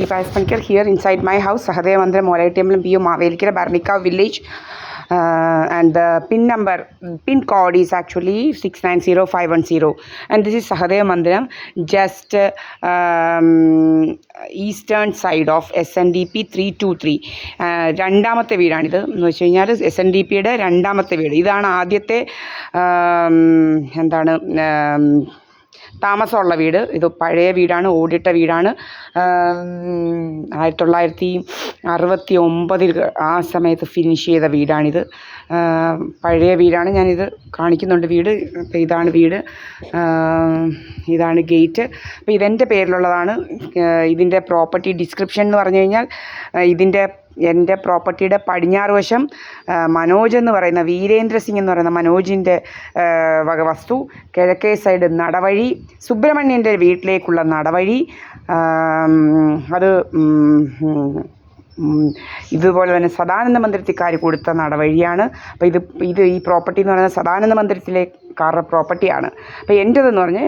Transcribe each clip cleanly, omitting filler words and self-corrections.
Deepa S. Panikar here inside my house, Sahadeva Mandiram, Molayatiyambalam, PO Mavelikira, Barnikav village. And the pin code is actually 690510. And this is Sahadeva Mandiram, just eastern side of SNDP 323. രണ്ടാമത്തെ വീടാണിത് എന്ന് വെച്ച് കഴിഞ്ഞാൽ SNDPയുടെ രണ്ടാമത്തെ വീട്. ഇതാണ് ആദ്യത്തെ താമസമുള്ള വീട്. ഇത് പഴയ വീടാണ്, ഓടിട്ട വീടാണ്. 1969 ആ സമയത്ത് ഫിനിഷ് ചെയ്ത വീടാണിത്. പഴയ വീടാണ്. ഞാനിത് കാണിക്കുന്നുണ്ട് വീട്. അപ്പോൾ ഇതാണ് വീട്, ഇതാണ് ഗേറ്റ്. അപ്പോൾ ഇതെൻ്റെ പേരിലുള്ളതാണ്. ഇതിൻ്റെ പ്രോപ്പർട്ടി ഡിസ്ക്രിപ്ഷൻ എന്ന് പറഞ്ഞു കഴിഞ്ഞാൽ എൻ്റെ പ്രോപ്പർട്ടിയുടെ പടിഞ്ഞാറ് വശം മനോജ് എന്ന് പറയുന്ന വീരേന്ദ്ര സിംഗ് എന്ന് പറയുന്ന മനോജിൻ്റെ വക വസ്തു, കിഴക്കേ സൈഡ് നടവഴി, സുബ്രഹ്മണ്യൻ്റെ വീട്ടിലേക്കുള്ള നടവഴി, അത് ഇതുപോലെ തന്നെ സദാനന്ദ മന്ദിരത്തിക്കാർ കൊടുത്ത നടവഴിയാണ്. അപ്പോൾ ഈ പ്രോപ്പർട്ടി എന്ന് പറയുന്നത് സദാനന്ദ മന്ദിരത്തിലേക്കാരുടെ പ്രോപ്പർട്ടിയാണ്. അപ്പോൾ എൻ്റെതെന്ന് പറഞ്ഞ്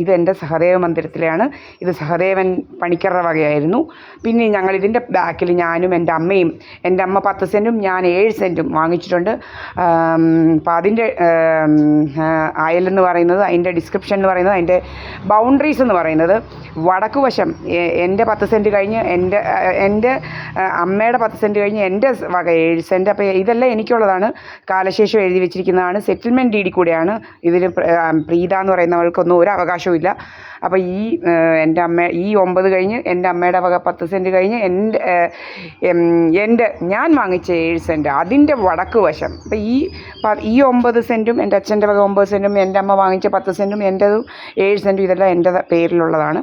ഇത് എൻ്റെ സഹദേവ മന്ദിരത്തിലെയാണ്. ഇത് സഹദേവൻ പണിക്കരുടെ വകയായിരുന്നു. പിന്നെ ഇതിൻ്റെ ബാക്കിൽ ഞാനും എൻ്റെ അമ്മയും, എൻ്റെ അമ്മ 10 സെൻറ്റും ഞാൻ 7 സെൻറ്റും വാങ്ങിച്ചിട്ടുണ്ട്. അപ്പോൾ അതിൻ്റെ അയലെന്ന് പറയുന്നത്, അതിൻ്റെ ഡിസ്ക്രിപ്ഷൻ എന്ന് പറയുന്നത്, അതിൻ്റെ ബൗണ്ടറീസ് എന്ന് പറയുന്നത് വടക്ക് വശം എൻ്റെ 10 സെൻറ്റ് കഴിഞ്ഞ് എൻ്റെ അമ്മയുടെ 10 സെൻറ്റ് കഴിഞ്ഞ് എൻ്റെ വക 7 സെൻറ്റ്. അപ്പോൾ ഇതെല്ലാം എനിക്കുള്ളതാണ്. കാലശേഷം എഴുതി വെച്ചിരിക്കുന്നതാണ്. സെറ്റിൽമെൻറ്റ് ഡീഡിൽ കൂടെയാണ്. ഇതിൽ പ്രീത എന്ന് പറയുന്നവൾക്കൊന്നും ഒരു അവകാശവും ഇല്ല. അപ്പോൾ എൻ്റെ 9 കഴിഞ്ഞ് എൻ്റെ അമ്മയുടെ വക 10 സെൻറ്റ് കഴിഞ്ഞ് ഞാൻ വാങ്ങിച്ച 7 സെൻറ്റ് അതിൻ്റെ വടക്ക് വശം. അപ്പോൾ ഈ 9 സെൻറ്റും എൻ്റെ അച്ഛൻ്റെ വക 9 സെൻറ്റും എൻ്റെ അമ്മ വാങ്ങിച്ച 10 സെൻറ്റും എൻ്റെതും 7 സെൻറ്റും ഇതെല്ലാം എൻ്റെ പേരിലുള്ളതാണ്.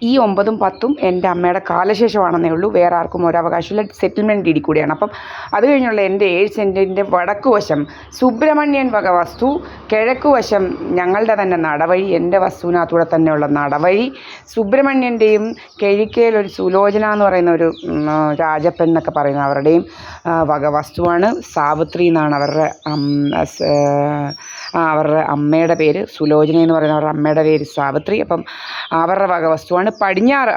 ഈ 9ഉം 10ഉം എൻ്റെ അമ്മയുടെ കാലശേഷമാണെന്നേ ഉള്ളൂ. വേറെ ആർക്കും ഒരു അവകാശമില്ല. സെറ്റിൽമെൻറ്റ് ഡീഡിൽ കൂടിയാണ്. അപ്പം അത് കഴിഞ്ഞുള്ള എൻ്റെ 7 സെൻറ്റിൻ്റെ വടക്ക് വശം സുബ്രഹ്മണ്യൻ വക വസ്തു, കിഴക്ക് വശം ഞങ്ങളുടെ തന്നെ നടവഴി, എൻ്റെ വസ്തുവിനകത്തൂടെ തന്നെയുള്ള നടവഴി, സുബ്രഹ്മണ്യൻ്റെയും കിഴക്കേൽ ഒരു സുലോചന എന്ന് പറയുന്ന ഒരു രാജപ്പൻ എന്നൊക്കെ പറയുന്ന അവരുടെയും വക വസ്തുവാണ്. സാവിത്രി എന്നാണ് അവരുടെ അമ്മയുടെ പേര്. സുലോചന എന്ന് പറയുന്ന അവരുടെ അമ്മയുടെ പേര് സാവിത്രി. അപ്പം അവരുടെ വക വസ്തുവാണ്.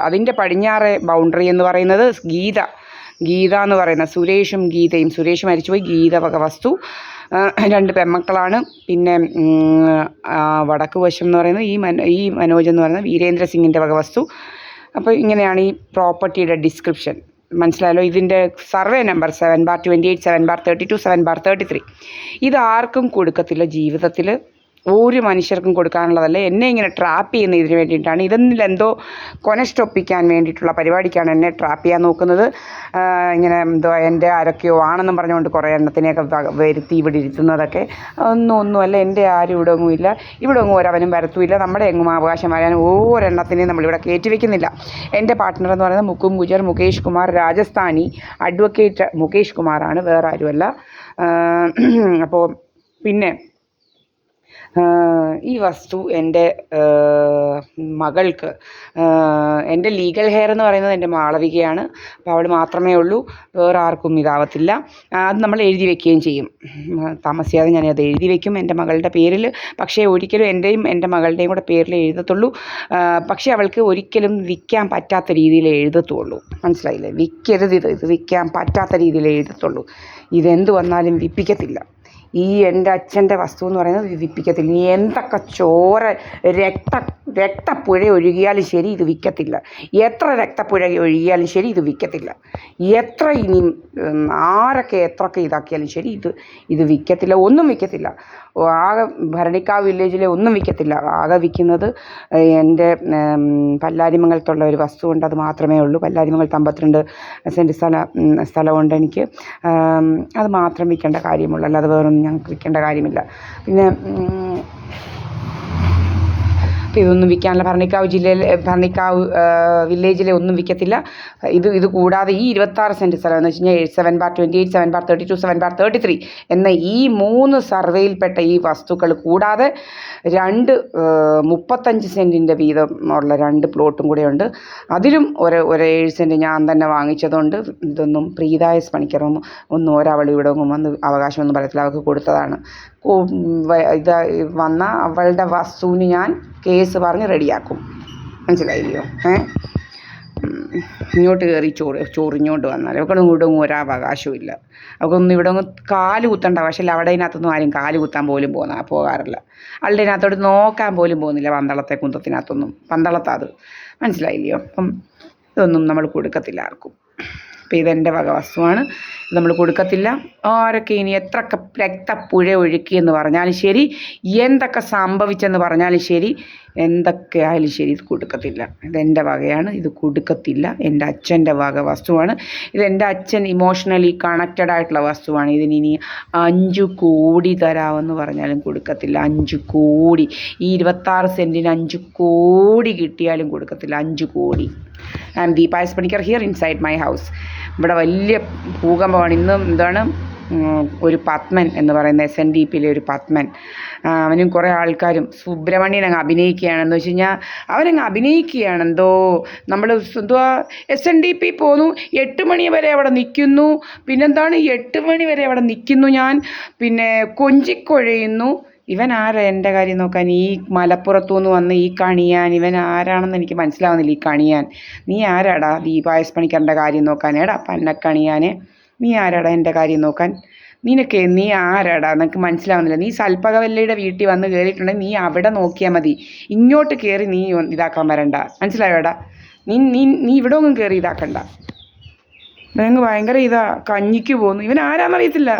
അതിൻ്റെ പടിഞ്ഞാറ് ബൗണ്ടറി എന്ന് പറയുന്നത് ഗീത എന്ന് പറയുന്ന സുരേഷ് മരിച്ചുപോയി. ഗീത വക വസ്തു. 2 പെൺമക്കളാണ്. പിന്നെ വടക്ക് വശം എന്ന് പറയുന്നത് ഈ മനോജ് എന്ന് പറയുന്ന വീരേന്ദ്ര സിംഗിൻ്റെ വക വസ്തു. അപ്പോൾ ഇങ്ങനെയാണ് ഈ പ്രോപ്പർട്ടിയുടെ ഡിസ്ക്രിപ്ഷൻ. മനസ്സിലായല്ലോ. ഇതിൻ്റെ സർവേ നമ്പർ 7/28, 7/32, 7/33. ഇത് ആർക്കും കൊടുക്കത്തില്ല. ജീവിതത്തിൽ ഒരു മനുഷ്യർക്കും കൊടുക്കാനുള്ളതല്ല. എന്നെ ഇങ്ങനെ ട്രാപ്പ് ചെയ്യുന്ന ഇതിന് വേണ്ടിയിട്ടാണ്. ഇതെന്തോ കൊനഷ്ടൊപ്പിക്കാൻ വേണ്ടിയിട്ടുള്ള പരിപാടിക്കാണ് എന്നെ ട്രാപ്പ് ചെയ്യാൻ നോക്കുന്നത്. ഇങ്ങനെ എൻ്റെ ആരൊക്കെയോ ആണെന്നും പറഞ്ഞുകൊണ്ട് കുറേ എണ്ണത്തിനെയൊക്കെ വരുത്തി ഇവിടെ ഇരുത്തുന്നതൊക്കെ ഒന്നുമല്ല. എൻ്റെ ആരും ഇവിടെ ഒന്നുമില്ല. ഇവിടെ ഒന്നും ഒരവനും വരത്തുമില്ല. നമ്മുടെ എങ്ങും അവകാശം വരാൻ ഒരെണ്ണത്തിനെയും നമ്മളിവിടെ കയറ്റി വയ്ക്കുന്നില്ല. എൻ്റെ പാർട്ട്ണർ എന്ന് പറയുന്നത് മുകേഷ് കുമാർ, രാജസ്ഥാനി അഡ്വക്കേറ്റ് മുകേഷ് കുമാറാണ്, വേറെ ആരുമല്ല. അപ്പോൾ പിന്നെ ഈ വസ്തു എൻ്റെ മകൾക്ക്, എൻ്റെ ലീഗൽ ഹെയർ എന്ന് പറയുന്നത് എൻ്റെ മാളവികയാണ്. അപ്പോൾ അവൾ മാത്രമേ ഉള്ളൂ, വേറെ ആർക്കും ഇതാവത്തില്ല. അത് നമ്മൾ എഴുതി വയ്ക്കുകയും ചെയ്യും. താമസിയാതെ ഞാനത് എഴുതി വയ്ക്കും എൻ്റെ മകളുടെ പേരിൽ. പക്ഷേ ഒരിക്കലും എൻ്റെയും എൻ്റെ മകളുടെയും കൂടെ പേരിൽ എഴുതത്തുള്ളൂ. പക്ഷേ അവൾക്ക് ഒരിക്കലും വിൽക്കാൻ പറ്റാത്ത രീതിയിൽ എഴുതത്തുള്ളൂ. മനസ്സിലായില്ലേ? വിൽക്കരുത്, ഇത് വിൽക്കാൻ പറ്റാത്ത രീതിയിൽ എഴുതത്തുള്ളൂ. ഇതെന്ത് വന്നാലും വിൽപ്പിക്കത്തില്ല. എൻ്റെ അച്ഛൻ്റെ വസ്തു എന്ന് പറയുന്നത് വിധിപ്പിക്കത്തില്ല. ഇനി എന്തൊക്കെ രക്തപ്പുഴ ഒഴുകിയാലും ശരി ഇത് വിൽക്കത്തില്ല. എത്ര രക്തപ്പുഴ ഒഴുകിയാലും ശരി ഇത് വിൽക്കത്തില്ല. എത്ര ഇനി ആരൊക്കെ എത്രയൊക്കെ ഇതാക്കിയാലും ശരി ഇത് വിൽക്കത്തില്ല. ഒന്നും വിൽക്കത്തില്ല. ആകെ ഭരണിക്കാവ് വില്ലേജിലെ ഒന്നും വിൽക്കത്തില്ല. ആകെ വിൽക്കുന്നത് എൻ്റെ പല്ലാരിമംഗലത്തുള്ള ഒരു വസ്തുവുണ്ട്, അത് മാത്രമേ ഉള്ളൂ. പല്ലാരിമംഗലത്ത് 52 സെൻറ്റ് സ്ഥലമുണ്ട് എനിക്ക്. അത് മാത്രം വിൽക്കേണ്ട കാര്യമുള്ളൂ, അല്ലാതെ വേറൊന്നും ഞങ്ങൾക്ക് വിൽക്കേണ്ട കാര്യമില്ല. പിന്നെ ഇതൊന്നും വിൽക്കാനുള്ള ഭരണിക്കാവ് വില്ലേജിലെ ഒന്നും വിൽക്കത്തില്ല. ഇത് കൂടാതെ ഈ 26 സെൻറ്റ് സ്ഥലം എന്ന് വെച്ച് കഴിഞ്ഞാൽ 7/28, 7/32, 7/33 എന്ന ഈ 3 സർവേയിൽപ്പെട്ട ഈ വസ്തുക്കൾ കൂടാതെ 2 35 സെൻറ്റിൻ്റെ വീതം ഉള്ള 2 പ്ലോട്ടും കൂടെയുണ്ട്. അതിലും ഒരു 7 സെൻറ്റ് ഞാൻ തന്നെ വാങ്ങിച്ചതുകൊണ്ട് ഇതൊന്നും പ്രീത എസ് പണിക്കറൊന്നും ഒരവൾ ഇവിടെ വന്ന് അവകാശമൊന്നും പറയത്തില്ല. അവൾക്ക് കൊടുത്തതാണ്. വന്ന അവളുടെ വസ്തുവിന് ഞാൻ കേസ് പറഞ്ഞ് റെഡിയാക്കും. മനസ്സിലായില്ലയോ? ഇങ്ങോട്ട് കയറി ചൊറിഞ്ഞോണ്ട് വന്നാൽ അവർക്കൊന്നും ഇവിടെ ഒന്നും ഒരവകാശവും ഇല്ല. അവർക്കൊന്നും ഇവിടെ ഒന്നും കാല് കുത്തണ്ട. പക്ഷേ അവിടെ ഇതിനകത്തൊന്നും ആരും കാല് കുത്താൻ പോലും പോകാറില്ല. ആളുടെ ഇതിനകത്തോട്ട് നോക്കാൻ പോലും പോകുന്നില്ല. പന്തളത്തെ കുന്തത്തിനകത്തൊന്നും. പന്തളത്താത് മനസ്സിലായില്ലയോ? അപ്പം ഇതൊന്നും നമ്മൾ കൊടുക്കത്തില്ല ആർക്കും. അപ്പോൾ ഇതെൻ്റെ വക വസ്തുവാണ്. ഇത് നമ്മൾ കൊടുക്കത്തില്ല. ആരൊക്കെ ഇനി എത്രയൊക്കെ രക്തപ്പുഴ ഒഴുക്കിയെന്ന് പറഞ്ഞാലും ശരി, എന്തൊക്കെ സംഭവിച്ചെന്ന് പറഞ്ഞാലും ശരി, എന്തൊക്കെ ആയാലും ശരി, ഇത് കൊടുക്കത്തില്ല. ഇതെൻ്റെ വകയാണ്, ഇത് കൊടുക്കത്തില്ല. എൻ്റെ അച്ഛൻ്റെ വക വസ്തുവാണ്. ഇതെൻ്റെ അച്ഛൻ ഇമോഷണലി കണക്റ്റഡ് ആയിട്ടുള്ള വസ്തുവാണ്. ഇതിനി 5 കോടി തരാമെന്ന് പറഞ്ഞാലും കൊടുക്കത്തില്ല. 5 കോടി, ഈ 26 സെൻറ്റിന് 5 കോടി കിട്ടിയാലും കൊടുക്കത്തില്ല. 5 കോടി. I M Deepa S Panicker here inside my house. ഇവിടെ വലിയ ഭൂകമ്പമാണ്. ഇന്നും എന്താണ് ഒരു പത്മൻ എന്ന് പറയുന്ന SNDPയിലെ ഒരു പത്മൻ, അവനും കുറേ ആൾക്കാരും സുബ്രഹ്മണ്യൻ അങ്ങ് അഭിനയിക്കുകയാണെന്ന് വെച്ച് കഴിഞ്ഞാൽ അവനങ്ങ് അഭിനയിക്കുകയാണ്. എന്തോ നമ്മൾ എന്തുവാ SNDP പോന്നു, 8 മണി വരെ അവിടെ നിൽക്കുന്നു. പിന്നെന്താണ് 8 മണി വരെ അവിടെ നിൽക്കുന്നു ഞാൻ, പിന്നെ കൊഞ്ചിക്കൊഴയുന്നു. ഇവൻ ആരാ എൻ്റെ കാര്യം നോക്കാൻ? ഈ മലപ്പുറത്തു നിന്ന് വന്ന് ഈ കണിയാൻ ഇവൻ ആരാണെന്ന് എനിക്ക് മനസ്സിലാവുന്നില്ല. ഈ കണിയാൻ, നീ ആരാടാ ദീപ എസ് പണിക്കറിൻ്റെ കാര്യം നോക്കാൻ? എടാ പന്നക്കണിയാനെ, നീ ആരാടാ എൻ്റെ കാര്യം നോക്കാൻ? നീ ആരാടാ? നിനക്ക് മനസ്സിലാവുന്നില്ല. നീ സൽപ്പകവല്ലയുടെ വീട്ടിൽ വന്ന് കയറിയിട്ടുണ്ടെങ്കിൽ നീ അവിടെ നോക്കിയാൽ മതി. ഇങ്ങോട്ട് കയറി നീ ഇതാക്കാൻ വരണ്ട. മനസ്സിലായോടാ? നീ ഇവിടെ ഒന്നും കയറി ഇതാക്കണ്ട. ഇവനങ്ങ് ഭയങ്കര കഞ്ഞിക്ക് പോകുന്നു. ഇവൻ ആരാന്നറിയത്തില്ല.